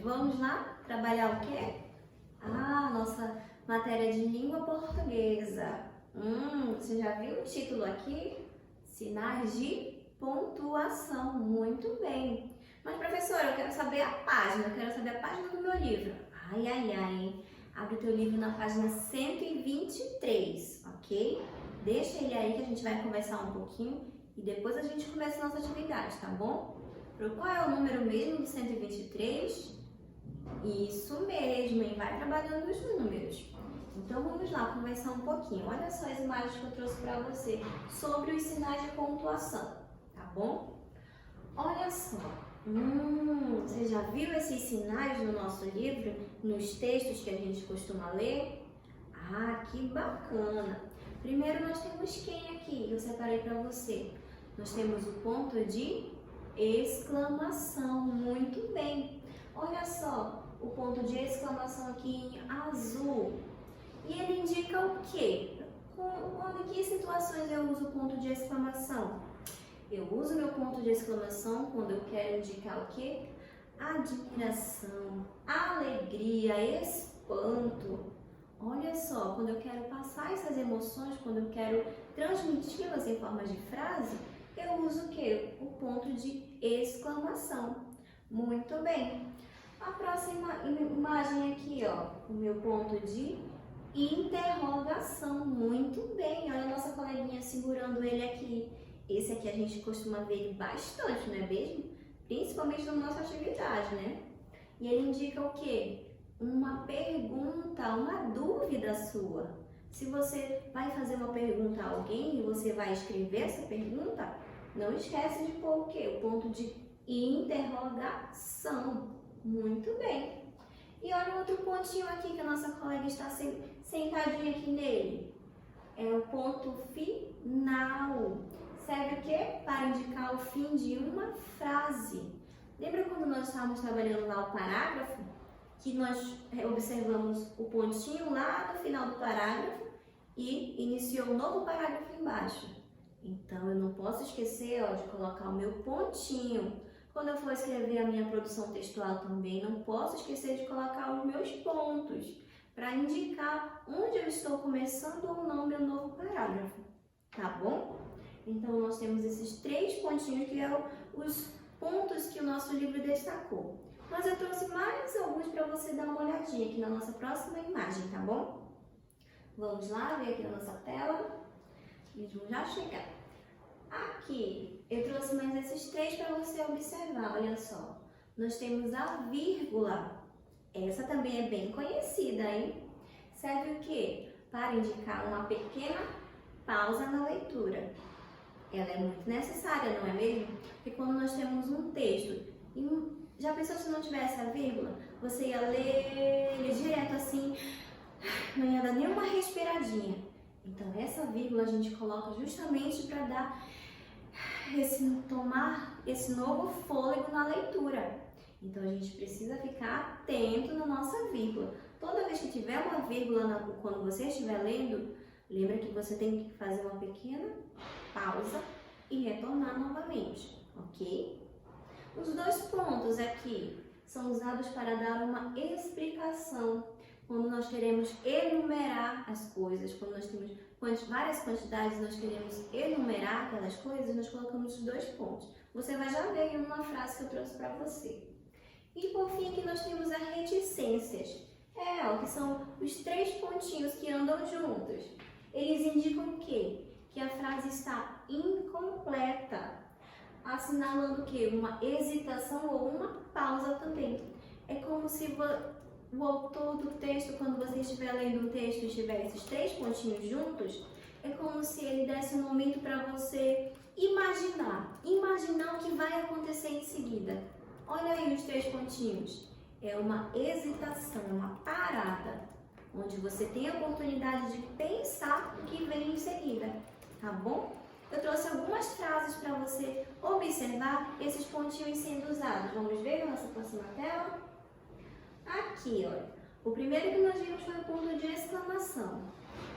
Vamos lá trabalhar o quê? Nossa matéria de língua portuguesa. Você já viu o título aqui? Sinais de pontuação. Muito bem. Mas, professora, eu quero saber a página, eu quero saber a página do meu livro. Ai, hein? Abre o teu livro na página 123, ok? Deixa ele aí que a gente vai conversar um pouquinho e depois a gente começa a nossa atividade, tá bom? Qual é o número mesmo do 123? Isso mesmo, hein? Vai trabalhando os números. Então vamos lá conversar um pouquinho. Olha só as imagens que eu trouxe para você sobre os sinais de pontuação, tá bom? Olha só. Você já viu esses sinais no nosso livro, nos textos que a gente costuma ler? Que bacana! Primeiro nós temos quem aqui? Eu separei para você. Nós temos o ponto de exclamação. Muito bem! Olha só, o ponto de exclamação aqui em azul. E ele indica o quê? Em que situações eu uso o ponto de exclamação? Eu uso meu ponto de exclamação quando eu quero indicar o quê? Admiração, alegria, espanto. Olha só, quando eu quero passar essas emoções, quando eu quero transmiti-las em forma de frase, eu uso o quê? O ponto de exclamação. Muito bem. A próxima imagem aqui, ó, o meu ponto de interrogação. Muito bem. Olha a nossa coleguinha segurando ele aqui. Esse aqui a gente costuma ver ele bastante, não é mesmo? Principalmente na nossa atividade, né? E ele indica o quê? Uma pergunta, uma dúvida sua. Se você vai fazer uma pergunta a alguém e você vai escrever essa pergunta, não esquece de pôr o quê? O ponto de interrogação. Muito bem. E olha outro pontinho aqui que a nossa colega está sentadinha aqui nele. É o ponto final. Serve o quê? Para indicar o fim de uma frase. Lembra quando nós estávamos trabalhando lá o parágrafo? Que nós observamos o pontinho lá no final do parágrafo e iniciou um novo parágrafo embaixo. Então, eu não posso esquecer de colocar o meu pontinho. Quando eu for escrever a minha produção textual também, não posso esquecer de colocar os meus pontos para indicar onde eu estou começando ou não meu novo parágrafo. Tá bom? Então, nós temos esses 3 pontinhos que são os pontos que o nosso livro destacou. Mas eu trouxe mais alguns para você dar uma olhadinha aqui na nossa próxima imagem, tá bom? Vamos lá, ver aqui na nossa tela. Eles vão já chegar. Aqui, eu trouxe mais esses 3 para você observar, olha só. Nós temos a vírgula. Essa também é bem conhecida, hein? Serve o quê? Para indicar uma pequena pausa na leitura. Ela é muito necessária, não é mesmo? Porque quando nós temos um texto, já pensou se não tivesse a vírgula? Você ia ler ele direto assim, não ia dar nenhuma respiradinha. Então essa vírgula a gente coloca justamente para dar tomar esse novo fôlego na leitura. Então a gente precisa ficar atento na nossa vírgula. Toda vez que tiver uma vírgula quando você estiver lendo, lembra que você tem que fazer uma pequena pausa e retornar novamente, ok? Os 2 pontos aqui são usados para dar uma explicação. Quando nós queremos enumerar as coisas, quando nós temos várias quantidades, nós queremos enumerar aquelas coisas, nós colocamos os 2 pontos. Você vai já ver em uma frase que eu trouxe para você. E por fim aqui nós temos as reticências. Que são os 3 pontinhos que andam juntos. Eles indicam o quê? Que a frase está incompleta, assinalando o quê? Uma hesitação ou uma pausa também. É como se o autor do texto, quando você estiver lendo um texto e tiver esses 3 pontinhos juntos, é como se ele desse um momento para você imaginar o que vai acontecer em seguida. Olha aí os 3 pontinhos. É uma hesitação, uma parada, onde você tem a oportunidade de pensar o que vem em seguida, tá bom? Eu trouxe algumas frases para você observar esses pontinhos sendo usados. Vamos ver na nossa próxima tela? Aqui, olha. O primeiro que nós vimos foi o ponto de exclamação.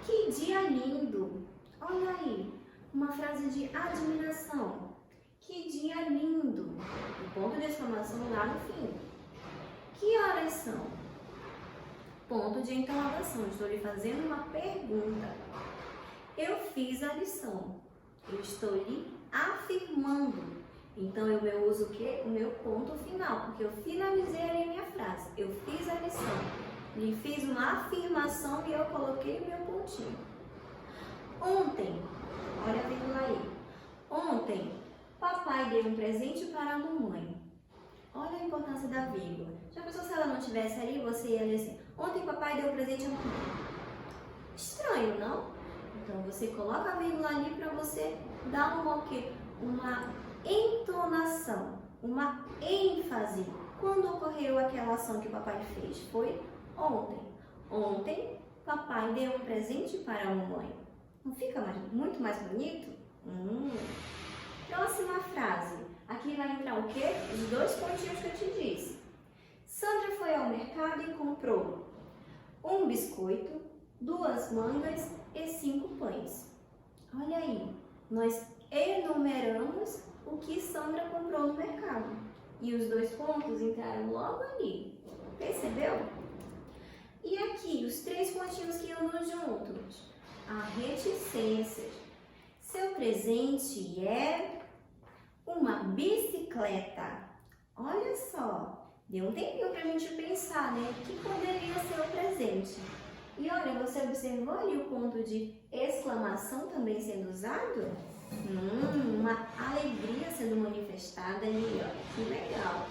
Que dia lindo! Olha aí, uma frase de admiração. Que dia lindo! O ponto de exclamação lá no fim. Que horas são? Ponto de interrogação. Estou lhe fazendo uma pergunta. Eu fiz a lição. Eu estou lhe afirmando. Então, eu uso o quê? O meu ponto final, porque eu finalizei ali a minha frase. Eu fiz a lição. Lhe fiz uma afirmação e eu coloquei o meu pontinho. Ontem, olha a vírgula aí. Ontem, papai deu um presente para a mamãe. Olha a importância da vírgula. Já pensou se ela não estivesse ali, você ia ler assim, ontem papai deu um presente à mamãe. Estranho, não? Então, você coloca a vírgula ali para você dar o quê? Uma entonação, uma ênfase. Quando ocorreu aquela ação que o papai fez? Foi ontem. Ontem, papai deu um presente para a mamãe. Não fica muito mais bonito? Próxima frase. Aqui vai entrar o quê? Os 2 pontinhos que eu te disse. Sandra foi ao mercado e comprou um biscoito, 2 mangas e 5 pães. Olha aí, nós enumeramos o que Sandra comprou no mercado. E os 2 pontos entraram logo ali. Percebeu? E aqui, os 3 pontinhos que andam juntos. A reticência. Seu presente é uma bicicleta. Olha só, deu um tempinho pra gente pensar, né? O que poderia ser o presente? E olha, você observou ali o ponto de exclamação também sendo usado? Uma alegria sendo manifestada ali, ó. Que legal!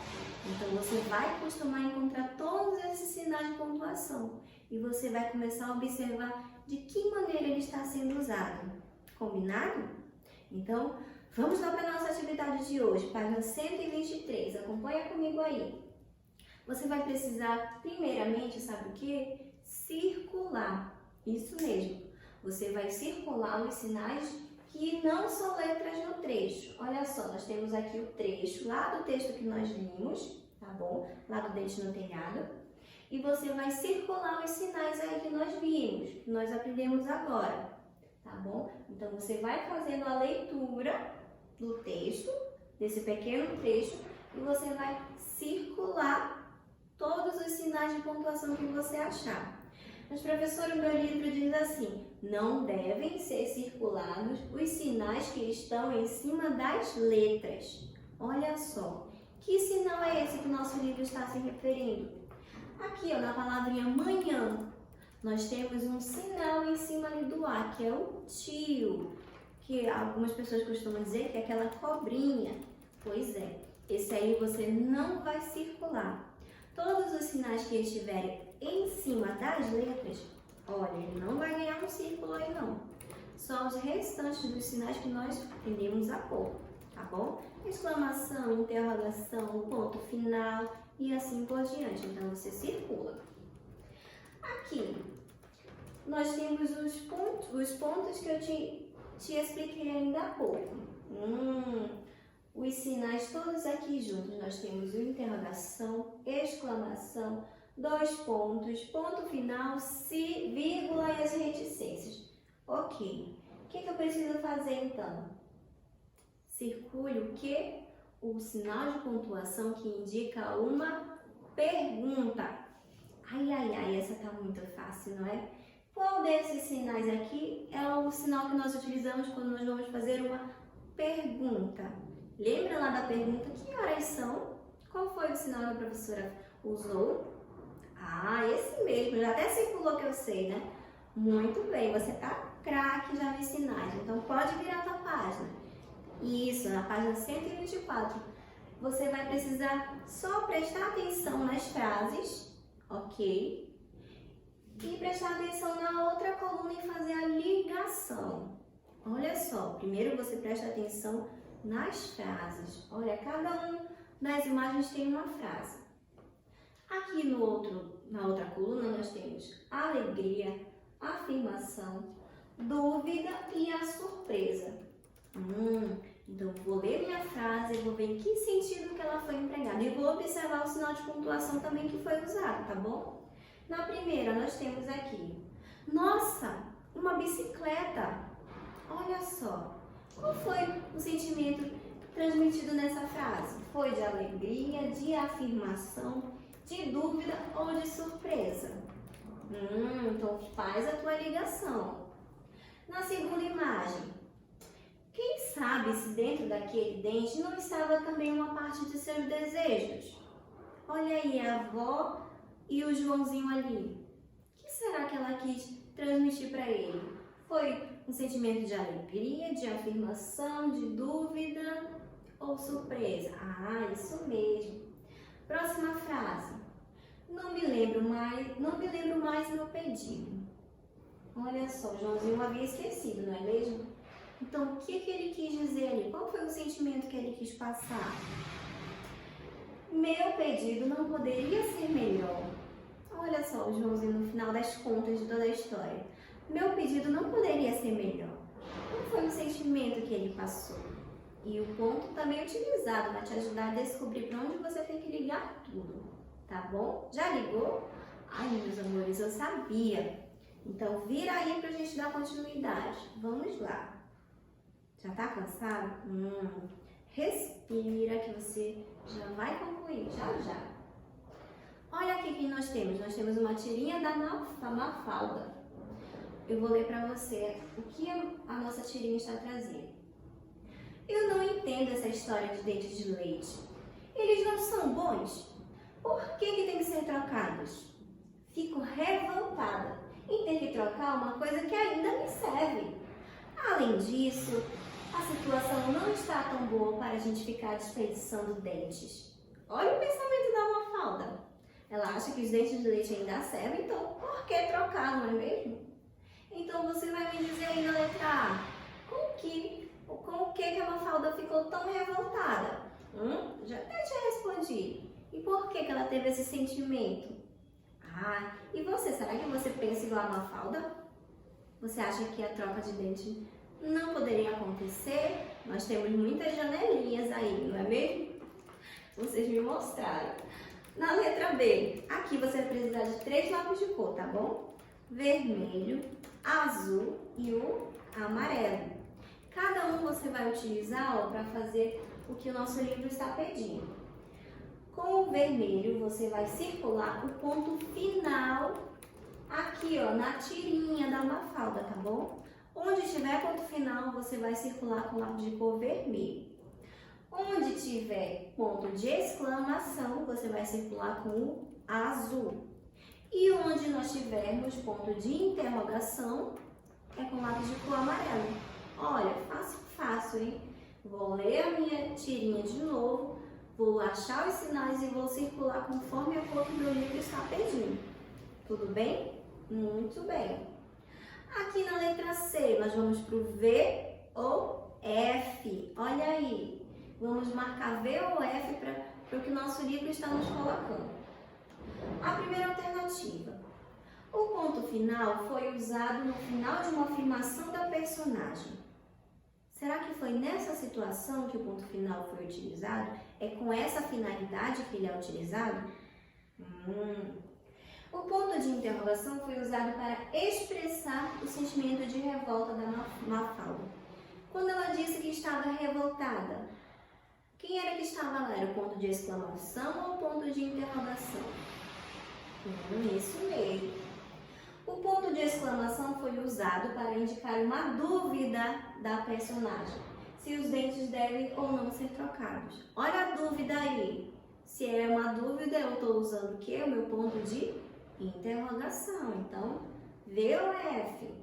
Então, você vai costumar encontrar todos esses sinais de pontuação. E você vai começar a observar de que maneira ele está sendo usado. Combinado? Então, vamos lá para a nossa atividade de hoje, página 123. Acompanha comigo aí. Você vai precisar, primeiramente, sabe o que? Circular. Isso mesmo. Você vai circular os sinais que não são letras no trecho. Olha só, nós temos aqui o trecho lá do texto que nós vimos, tá bom? Lá do Dente no Telhado. E você vai circular os sinais aí que nós vimos, que nós aprendemos agora, tá bom? Então, você vai fazendo a leitura do texto, desse pequeno trecho, e você vai circular todos os sinais de pontuação que você achar. Mas, professor, o meu livro diz assim, não devem ser circulados os sinais que estão em cima das letras. Olha só, que sinal é esse que o nosso livro está se referindo? Aqui, ó, na palavrinha manhã, nós temos um sinal em cima ali do A, que é o tio, que algumas pessoas costumam dizer que é aquela cobrinha. Pois é, esse aí você não vai circular. Todos os sinais que estiverem em cima das letras, olha, ele não vai ganhar um círculo aí não. Só os restantes dos sinais que nós aprendemos há pouco, tá bom? Exclamação, interrogação, ponto final e assim por diante. Então, você circula. Aqui, nós temos os pontos que eu te expliquei ainda há pouco. Os sinais todos aqui juntos. Nós temos interrogação, exclamação, 2 pontos, ponto final, vírgula e as reticências. Ok. O que eu preciso fazer então? Circule o quê? O sinal de pontuação que indica uma pergunta. Ai, essa tá muito fácil, não é? Qual desses sinais aqui é o sinal que nós utilizamos quando nós vamos fazer uma pergunta? Lembra lá da pergunta, que horas são? Qual foi o sinal que a professora usou? Ah, esse mesmo, já até circulou que eu sei, né? Muito bem, você tá craque já nos sinais, então pode virar a tua página. Isso, na página 124. Você vai precisar só prestar atenção nas frases, ok? E prestar atenção na outra coluna e fazer a ligação. Olha só, primeiro você presta atenção nas frases. Olha, cada uma das imagens tem uma frase. Aqui na outra coluna nós temos alegria, afirmação, dúvida e a surpresa. Então, vou ler minha frase, vou ver em que sentido que ela foi empregada. E vou observar o sinal de pontuação também que foi usado, tá bom? Na primeira, nós temos aqui, nossa, uma bicicleta. Olha só, qual foi o sentimento transmitido nessa frase? Foi de alegria, de afirmação, De dúvida ou de surpresa? Então faz a tua ligação. Na segunda imagem, quem sabe se dentro daquele dente não estava também uma parte de seus desejos? Olha aí a avó e o Joãozinho ali. O que será que ela quis transmitir para ele? Foi um sentimento de alegria, de afirmação, de dúvida ou surpresa? Ah, isso mesmo. Próxima frase. Não me lembro mais meu pedido. Olha só, o Joãozinho havia esquecido, não é mesmo? Então, o que ele quis dizer ali? Qual foi o sentimento que ele quis passar? Meu pedido não poderia ser melhor. Olha só o Joãozinho no final das contas de toda a história. Meu pedido não poderia ser melhor. Qual foi o sentimento que ele passou? E o ponto também é utilizado para te ajudar a descobrir para onde você tem que ligar tudo. Tá bom? Já ligou? Ai, meus amores, eu sabia. Então, vira aí pra gente dar continuidade. Vamos lá. Já tá cansado? Respira que você já vai concluir, já. Olha aqui quem nós temos. Nós temos uma tirinha da Mafalda. Eu vou ler pra você o que a nossa tirinha está trazendo. Eu não entendo essa história de dentes de leite. Eles não são bons? Por que tem que ser trocados? Fico revoltada em ter que trocar uma coisa que ainda me serve. Além disso, a situação não está tão boa para a gente ficar desperdiçando dentes. Olha o pensamento da Mafalda. Ela acha que os dentes de leite ainda servem, então por que trocar, não é mesmo? Então você vai me dizer aí na letra A, com o que a Mafalda ficou tão revoltada? Já até te respondi. E por que ela teve esse sentimento? Ah, e você? Será que você pensa igual a Mafalda? Você acha que a troca de dente não poderia acontecer? Nós temos muitas janelinhas aí, não é mesmo? Vocês me mostraram. Na letra B, aqui você vai precisar de 3 lápis de cor, tá bom? Vermelho, azul e o amarelo. Cada um você vai utilizar para fazer o que o nosso livro está pedindo. Com o vermelho, você vai circular o ponto final aqui, ó, na tirinha da Mafalda, tá bom? Onde tiver ponto final, você vai circular com lápis de cor vermelho. Onde tiver ponto de exclamação, você vai circular com o azul. E onde nós tivermos ponto de interrogação, é com lápis de cor amarelo. Olha, fácil, hein? Vou ler a minha tirinha de novo. Vou achar os sinais e vou circular conforme a cor que o meu livro está pedindo. Tudo bem? Muito bem. Aqui na letra C, nós vamos para o V ou F. Olha aí. Vamos marcar V ou F para o que o nosso livro está nos colocando. A primeira alternativa. O ponto final foi usado no final de uma afirmação da personagem. Será que foi nessa situação que o ponto final foi utilizado? É com essa finalidade que ele é utilizado? O ponto de interrogação foi usado para expressar o sentimento de revolta da Mafalda. Quando ela disse que estava revoltada, quem era que estava lá? Era o ponto de exclamação ou o ponto de interrogação? Isso mesmo. O ponto de exclamação foi usado para indicar uma dúvida da personagem, se os dentes devem ou não ser trocados. Olha a dúvida aí. Se é uma dúvida, eu estou usando o quê? O meu ponto de interrogação. Então, V ou F?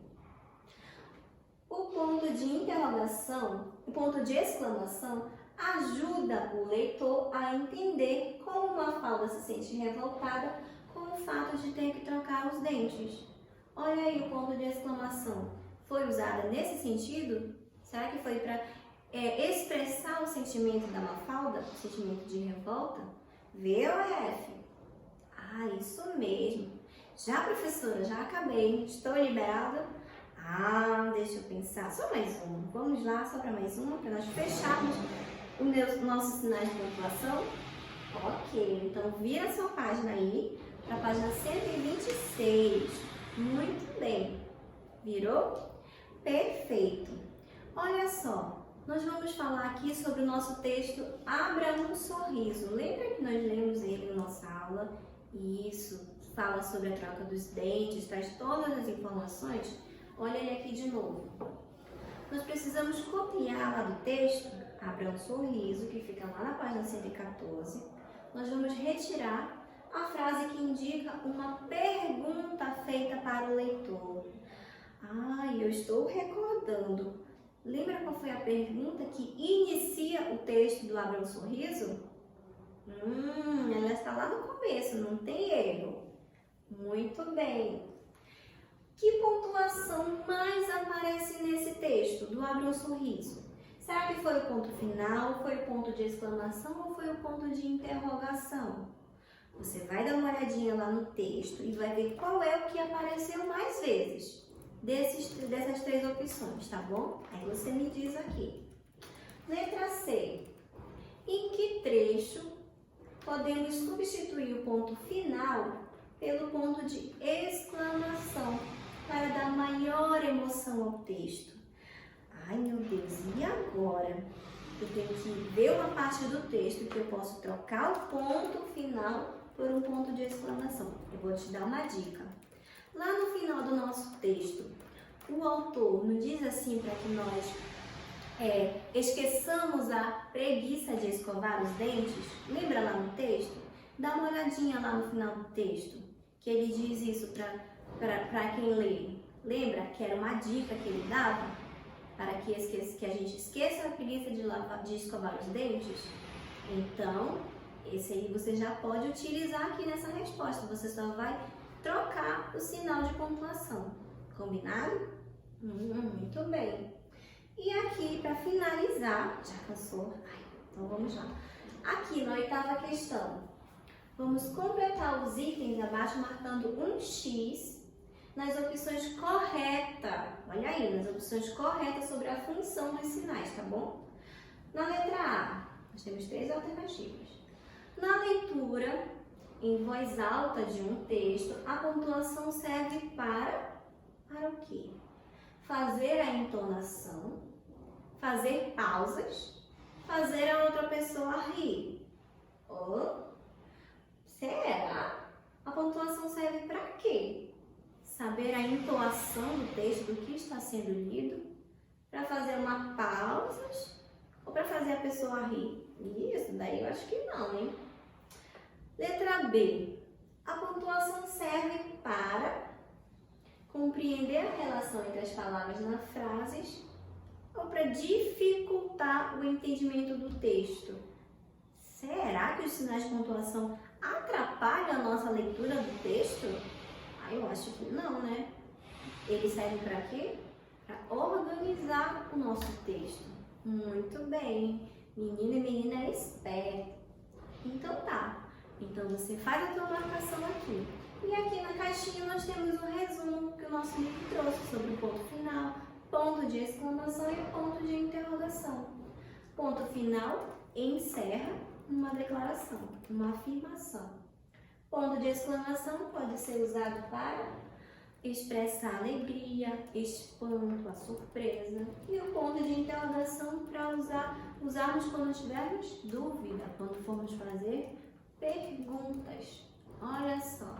O ponto de interrogação, o ponto de exclamação, ajuda o leitor a entender como Mafalda se sente revoltada com o fato de ter que trocar os dentes. Olha aí o ponto de exclamação. Foi usada nesse sentido? Será que foi para expressar o sentimento da Mafalda, o sentimento de revolta? V ou F? Ah, isso mesmo. Já, professora, já acabei. Estou liberada? Ah, deixa eu pensar. Só mais uma. Vamos lá, só para mais uma, para nós fecharmos os nossos sinais de pontuação. Ok, então vira a sua página aí, para a página 126. Muito bem. Virou? Perfeito. Olha só, nós vamos falar aqui sobre o nosso texto Abra um Sorriso. Lembra que nós lemos ele na nossa aula Isso, fala sobre a troca dos dentes, traz todas as informações. Olha ele aqui de novo. Nós precisamos copiar lá do texto, abra um sorriso, que fica lá na página 114. Nós vamos retirar a frase que indica uma pergunta feita para o leitor. Eu estou recordando. Lembra qual foi a pergunta que inicia o texto do Abra um Sorriso? Ela está lá no começo, não tem erro. Muito bem. Que pontuação mais aparece nesse texto do Abra um Sorriso? Será que foi o ponto final, foi o ponto de exclamação ou foi o ponto de interrogação? Você vai dar uma olhadinha lá no texto e vai ver qual é o que apareceu mais vezes dessas três opções, tá bom? Aí você me diz aqui. Letra C. Em que trecho podemos substituir o ponto final pelo ponto de exclamação para dar maior emoção ao texto? Ai, meu Deus, e agora? Eu tenho que ver uma parte do texto que eu posso trocar o ponto final por um ponto de exclamação. Eu vou te dar uma dica. Lá no final do nosso texto, o autor não diz assim para que nós esqueçamos a preguiça de escovar os dentes? Lembra lá no texto? Dá uma olhadinha lá no final do texto, que ele diz isso para quem lê. Lembra que era uma dica que ele dava para que a gente esqueça a preguiça de escovar os dentes? Então, esse aí você já pode utilizar aqui nessa resposta. Você só vai trocar o sinal de pontuação. Combinado? Muito bem. E aqui, para finalizar, já cansou? Então vamos lá. Aqui na oitava questão, vamos completar os itens abaixo marcando um X nas opções corretas. Olha aí, nas opções corretas sobre a função dos sinais, tá bom? Na letra A, nós temos três alternativas. Na leitura em voz alta de um texto, a pontuação serve para o quê? Fazer a entonação, fazer pausas, fazer a outra pessoa rir. Será? A pontuação serve para quê? Saber a entoação do texto, do que está sendo lido, para fazer uma pausa ou para fazer a pessoa rir? Isso daí eu acho que não, hein? Letra B. A pontuação serve para compreender a relação entre as palavras nas frases ou para dificultar o entendimento do texto. Será que os sinais de pontuação atrapalham a nossa leitura do texto? Eu acho que não, né? Ele serve para quê? Para organizar o nosso texto. Muito bem. Menino e menina é esperto. Então tá. Então você faz a tua marcação aqui. E aqui na caixinha nós temos um resumo que o nosso livro trouxe sobre o ponto final, ponto de exclamação e ponto de interrogação. Ponto final encerra uma declaração, uma afirmação. Ponto de exclamação pode ser usado para expressar alegria, espanto, a surpresa. E o ponto de interrogação para usarmos quando tivermos dúvida, quando formos fazer perguntas. Olha só.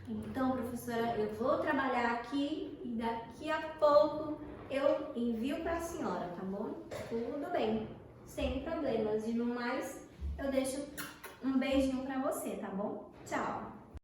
Então, professora, eu vou trabalhar aqui e daqui a pouco eu envio para a senhora, tá bom? Tudo bem, sem problemas. E no mais, eu deixo um beijinho para você, tá bom? Tchau!